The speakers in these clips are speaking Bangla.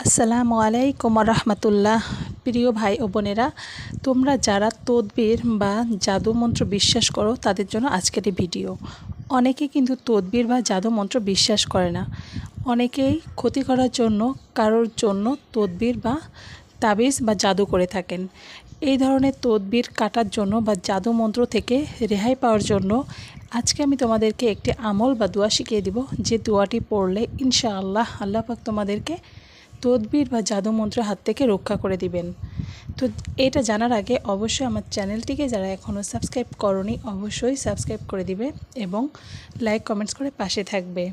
আসসালামু আলাইকুম রহমতুল্লাহ। প্রিয় ভাই ও বোনেরা, তোমরা যারা তদবির বা জাদু মন্ত্র বিশ্বাস করো তাদের জন্য আজকের এই ভিডিও। অনেকে কিন্তু তদবির বা জাদু মন্ত্র বিশ্বাস করে না। অনেকেই ক্ষতি করার জন্য কারোর জন্য তদবির বা তাবিজ বা জাদু করে থাকেন। এই ধরনের তদবির কাটার জন্য বা জাদু মন্ত্র থেকে রেহাই পাওয়ার জন্য আজকে আমি তোমাদেরকে একটি আমল বা দোয়া শিখিয়ে দিব, যে দোয়াটি পড়লে ইনশাআল্লাহ আল্লাহ পাক তোমাদেরকে তদবির বা জাদু মন্ত্রের হাত থেকে রক্ষা করে দিবেন। তো এটা জানার আগে অবশ্যই আমার চ্যানেলটিকে যারা এখনও সাবস্ক্রাইব করনি অবশ্যই সাবস্ক্রাইব করে দিবে এবং লাইক কমেন্টস করে পাশে থাকবে।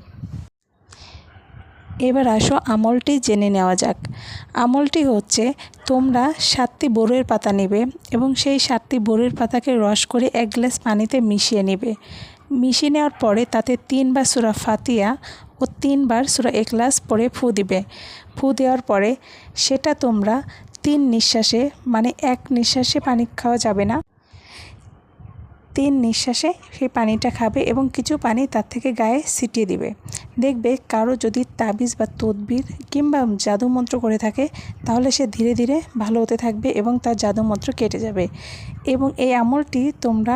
এবার আসো আমলটি জেনে নেওয়া যাক। আমলটি হচ্ছে, তোমরা 7টি বড়ের পাতা নেবে এবং সেই 7টি বড়ের পাতাকে রস করে 1 গ্লাস পানিতে মিশিয়ে নেবে। মিশিয়ে নেওয়ার পরে তাতে 3 বার সূরা ফাতিহা ও 3 বার সূরা ইখলাস পড়ে ফু দিবে। ফু দেওয়ার পরে সেটা তোমরা 3 নিঃশ্বাসে, মানে 1 নিঃশ্বাসে পানি খাওয়া যাবে না, 3 নিঃশ্বাসে সেই পানিটা খাবে এবং কিছু পানি তার থেকে গায়ে ছিটিয়ে দিবে। দেখবে কারো যদি তাবিজ বা তদবির কিংবা জাদুমন্ত্র করে থাকে তাহলে সে ধীরে ধীরে ভালো হতে থাকবে এবং তার জাদুমন্ত্র কেটে যাবে। এবং এই আমলটি তোমরা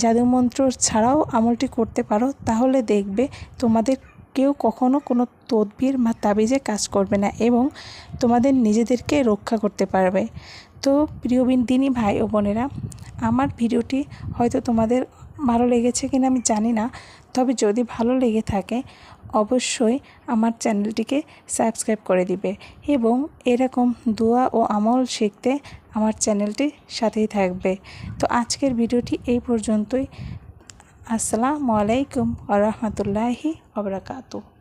জাদুমন্ত্র ছাড়াও আমলটি করতে পারো, তাহলে দেখবে তোমাদের কেউ কখনো কোনো তদবির বা তাবিজে কাজ করবে না এবং তোমাদের নিজেদেরকে রক্ষা করতে পারবে। তো প্রিয় দিনী ভাই ও বোনেরা, আমার ভিডিওটি হয়তো তোমাদের ভালো লেগেছে কিনা আমি জানি না, তবে যদি ভালো লেগে থাকে অবশ্যই আমার চ্যানেলটিকে সাবস্ক্রাইব করে দিবে এবং এরকম দোয়া ও আমল শিখতে আমার চ্যানেলটির সাথেই থাকবে। তো আজকের ভিডিওটি এই পর্যন্তই। আসসালামু আলাইকুম ওয়া রাহমাতুল্লাহি ওয়া বারাকাতুহু।